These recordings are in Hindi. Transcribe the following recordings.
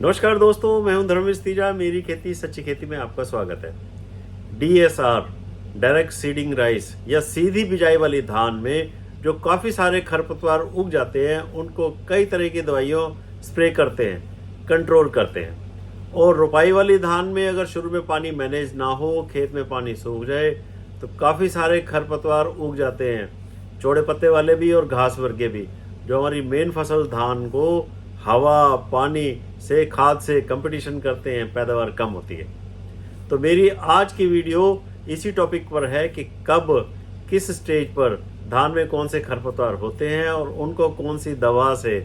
नमस्कार दोस्तों, मैं हूं धर्मेश तीजा। मेरी खेती सच्ची खेती में आपका स्वागत है। डीएसआर डायरेक्ट सीडिंग राइस या सीधी बिजाई वाली धान में जो काफ़ी सारे खरपतवार उग जाते हैं, उनको कई तरह की दवाइयों स्प्रे करते हैं, कंट्रोल करते हैं। और रोपाई वाली धान में अगर शुरू में पानी मैनेज ना हो, खेत में पानी सूख जाए, तो काफ़ी सारे खरपतवार उग जाते हैं, चौड़े पत्ते वाले भी और घास वर्गे भी, जो हमारी मेन फसल धान को हवा पानी से खाद से कंपटीशन करते हैं, पैदावार कम होती है। तो मेरी आज की वीडियो इसी टॉपिक पर है कि कब किस स्टेज पर धान में कौन से खरपतवार होते हैं और उनको कौन सी दवा से,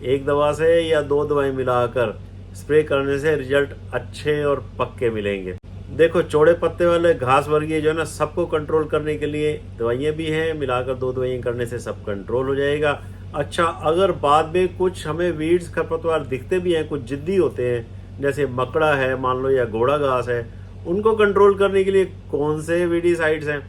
एक दवा से या दो दवाएं मिलाकर स्प्रे करने से रिजल्ट अच्छे और पक्के मिलेंगे। देखो, चौड़े पत्ते वाले घास वर्गीय जो है ना, सबको कंट्रोल करने के लिए दवाइयाँ भी हैं, मिलाकर दो दवाइयाँ करने से सब कंट्रोल हो जाएगा। अच्छा, अगर बाद में कुछ हमें वीड्स खरपतवार दिखते भी हैं, कुछ जिद्दी होते हैं, जैसे मकड़ा है मान लो या घोड़ा घास है, उनको कंट्रोल करने के लिए कौन से वीडीसाइड्स हैं,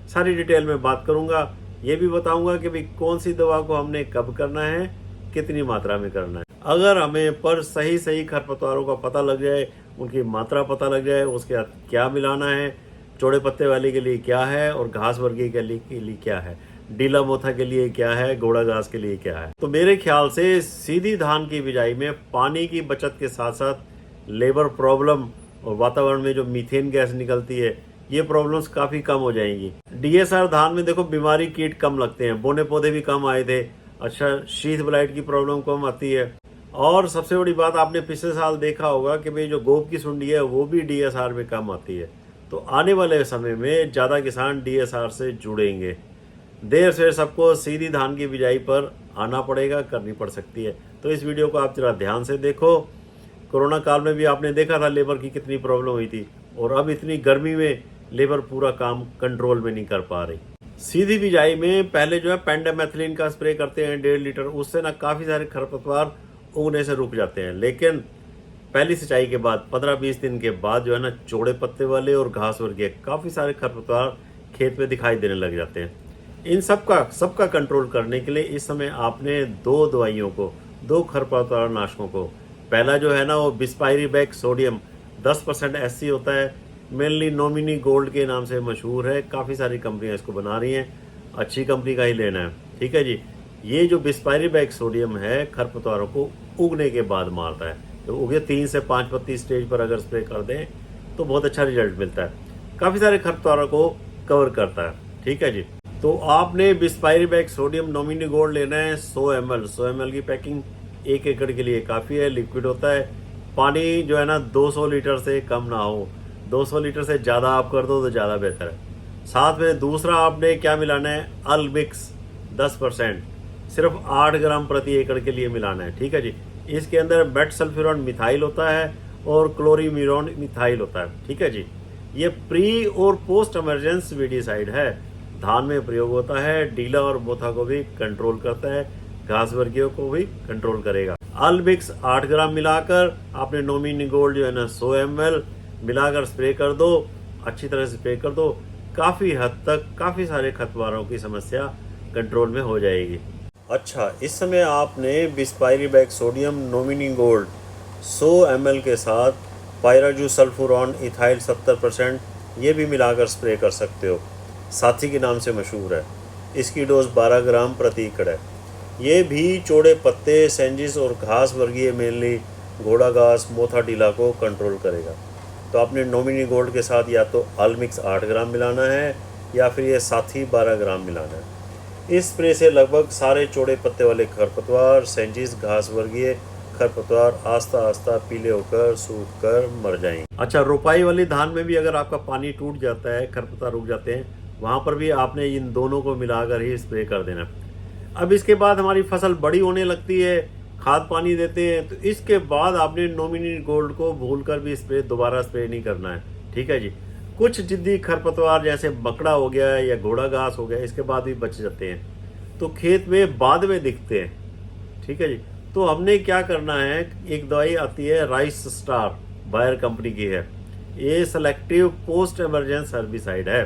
सारी डिटेल में बात करूंगा। ये भी बताऊंगा कि भाई कौन सी दवा को हमने कब करना है, कितनी मात्रा में करना है। अगर हमें पर सही खरपतवारों का पता लग जाए, उनकी मात्रा पता लग जाए, उसके साथ क्या मिलाना है, चौड़े पत्ते वाले के लिए क्या है और घास वर्गीय के लिए क्या है, डीला मोथा के लिए क्या है, घोड़ा घास के लिए क्या है, तो मेरे ख्याल से सीधी धान की बिजाई में पानी की बचत के साथ साथ लेबर प्रॉब्लम और वातावरण में जो मीथेन गैस निकलती है, ये प्रॉब्लम्स काफ़ी कम हो जाएंगी। डीएसआर धान में देखो, बीमारी कीट कम लगते हैं, बोने पौधे भी कम आए थे। अच्छा, शीथ ब्लाइट की प्रॉब्लम कम आती है। और सबसे बड़ी बात, आपने पिछले साल देखा होगा कि भाई जो गोप की सुंडी है वो भी डीएसआर में कम आती है। तो आने वाले समय में ज़्यादा किसान डीएसआर से जुड़ेंगे। देर से सबको सीधी धान की बिजाई पर आना पड़ेगा, करनी पड़ सकती है। तो इस वीडियो को आप जरा ध्यान से देखो। कोरोना काल में भी आपने देखा था लेबर की कितनी प्रॉब्लम हुई थी, और अब इतनी गर्मी में लेबर पूरा काम कंट्रोल में नहीं कर पा रही। सीधी बिजाई में पहले जो है पेंडामेथिलीन का स्प्रे करते हैं 1.5 लीटर, उससे ना काफ़ी सारे खरपतवार उगने से रुक जाते हैं। लेकिन पहली सिंचाई के बाद 15-20 दिन के बाद जो है ना, चौड़े पत्ते वाले और घास वर्गीय काफ़ी सारे खरपतवार खेत में दिखाई देने लग जाते हैं। इन सबका कंट्रोल करने के लिए इस समय आपने दो दवाइयों को, दो खरपतवार नाशकों को, पहला जो है ना वो बिस्पायरीबैक सोडियम 10% SC होता है, मेनली नोमिनी गोल्ड के नाम से मशहूर है। काफ़ी सारी कंपनियां इसको बना रही हैं, अच्छी कंपनी का ही लेना है, ठीक है जी। ये जो बिस्पायरीबैक सोडियम है, खरपतवारों को उगने के बाद मारता है। तो उगे 3 से 5 पत्ती स्टेज पर अगर स्प्रे कर दें तो बहुत अच्छा रिजल्ट मिलता है, काफ़ी सारे खरपतवारों को कवर करता है, ठीक है जी। तो आपने बिस्पायरीबैक सोडियम नोमिनी गोल्ड लेना है 100 ml की पैकिंग 1 एकड़ के लिए काफ़ी है। लिक्विड होता है, पानी जो है ना 200 लीटर से कम ना हो, 200 लीटर से ज़्यादा आप कर दो तो ज़्यादा बेहतर है। साथ में दूसरा आपने क्या मिलाना है, अल्मिक्स 10%, सिर्फ 8 ग्राम प्रति एकड़ के लिए मिलाना है, ठीक है जी। इसके अंदर मेटसल्फ्यूरॉन मिथाइल होता है और क्लोरीमीरॉन मिथाइल होता है, ठीक है जी। ये प्री और पोस्ट इमरजेंस वीडीसाइड है, धान में प्रयोग होता है, डीला और मोथा को भी कंट्रोल करता है, घास वर्गीयों को भी कंट्रोल करेगा। अल्मिक्स 8 ग्राम मिलाकर आपने नोमिनी गोल्ड जो है ना 100 ml मिलाकर स्प्रे कर दो, अच्छी तरह से स्प्रे कर दो। काफ़ी हद तक काफ़ी सारे खरपतवारों की समस्या कंट्रोल में हो जाएगी। अच्छा, इस समय आपने बिस्पायरीबैक सोडियम नोमिनी गोल्ड 100 ml के साथ पायराजूसल्फुरॉन इथाइल 70% ये भी मिलाकर स्प्रे कर सकते हो, साथी के नाम से मशहूर है। इसकी डोज 12 ग्राम प्रति एकड़ है। ये भी चौड़े पत्ते, सेंजिस और घास वर्गीय मेनली घोड़ा घास, मोथा, डीला को कंट्रोल करेगा। तो आपने नोमिनी गोल्ड के साथ या तो अल्मिक्स 8 ग्राम मिलाना है या फिर ये साथी 12 ग्राम मिलाना है। इस स्प्रे से लगभग सारे चौड़े पत्ते वाले खरपतवार, सेंजिस, घास वर्गीय खरपतवार आस्ता आस्ता पीले होकर सूख कर मर जाएंगे। अच्छा, रोपाई वाली धान में भी अगर आपका पानी टूट जाता है, खरपतवार रुक जाते हैं, वहाँ पर भी आपने इन दोनों को मिलाकर ही स्प्रे कर देना। अब इसके बाद हमारी फसल बड़ी होने लगती है, खाद पानी देते हैं, तो इसके बाद आपने नोमिनी गोल्ड को भूलकर भी दोबारा स्प्रे नहीं करना है, ठीक है जी। कुछ जिद्दी खरपतवार जैसे मकड़ा हो गया या घोड़ा घास हो गया, इसके बाद भी बच जाते हैं, तो खेत में बाद में दिखते हैं, ठीक है जी। तो हमने क्या करना है, एक दवाई आती है राइस स्टार, बायर कंपनी की है। ये सेलेक्टिव पोस्ट इमरजेंस हर्बिसाइड है,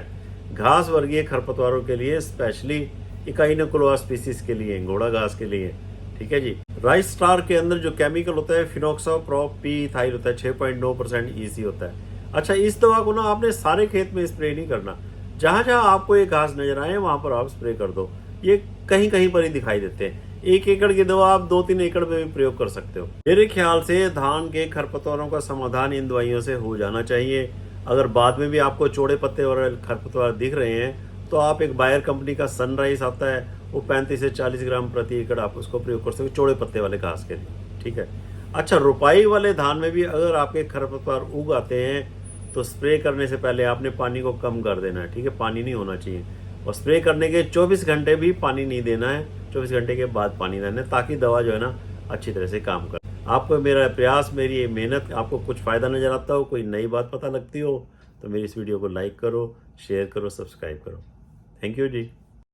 घास वर्गीय खरपतवारों के लिए, स्पेशली इकाइनोकुला स्पीसीज के लिए, घोड़ा घास के लिए, ठीक है जी। राइस स्टार के अंदर जो केमिकल होता है फिनोक्साप्रोपीथाइल होता है 6.9% ईसी होता है। अच्छा, इस दवा को ना आपने सारे खेत में स्प्रे नहीं करना, जहां जहां आपको ये घास नजर आए वहां पर आप स्प्रे कर दो। ये कहीं कहीं पर ही दिखाई देते हैं। 1 एकड़ की दवा आप 2-3 एकड़ में भी प्रयोग कर सकते हो। मेरे ख्याल से धान के खरपतवारों का समाधान इन दवाइयों से हो जाना चाहिए। अगर बाद में भी आपको चौड़े पत्ते और खरपतवार दिख रहे हैं तो आप एक बायर कंपनी का सनराइज आता है, वो 35 से 40 ग्राम प्रति एकड़ आप उसको प्रयोग कर सकते हो चौड़े पत्ते वाले घास के लिए। ठीक है। अच्छा, रुपाई वाले धान में भी अगर आपके खरपतवार उग आते हैं तो स्प्रे करने से पहले आपने पानी को कम कर देना है। ठीक है, पानी नहीं होना चाहिए। और स्प्रे करने के 24 घंटे भी पानी नहीं देना है, 24 घंटे के बाद पानी देना है, ताकि दवा जो है ना अच्छी तरह से काम करे। आपको मेरा प्रयास, मेरी ये मेहनत, आपको कुछ फ़ायदा नज़र आता हो, कोई नई बात पता लगती हो, तो मेरी इस वीडियो को लाइक करो, शेयर करो, सब्सक्राइब करो। Thank you ji.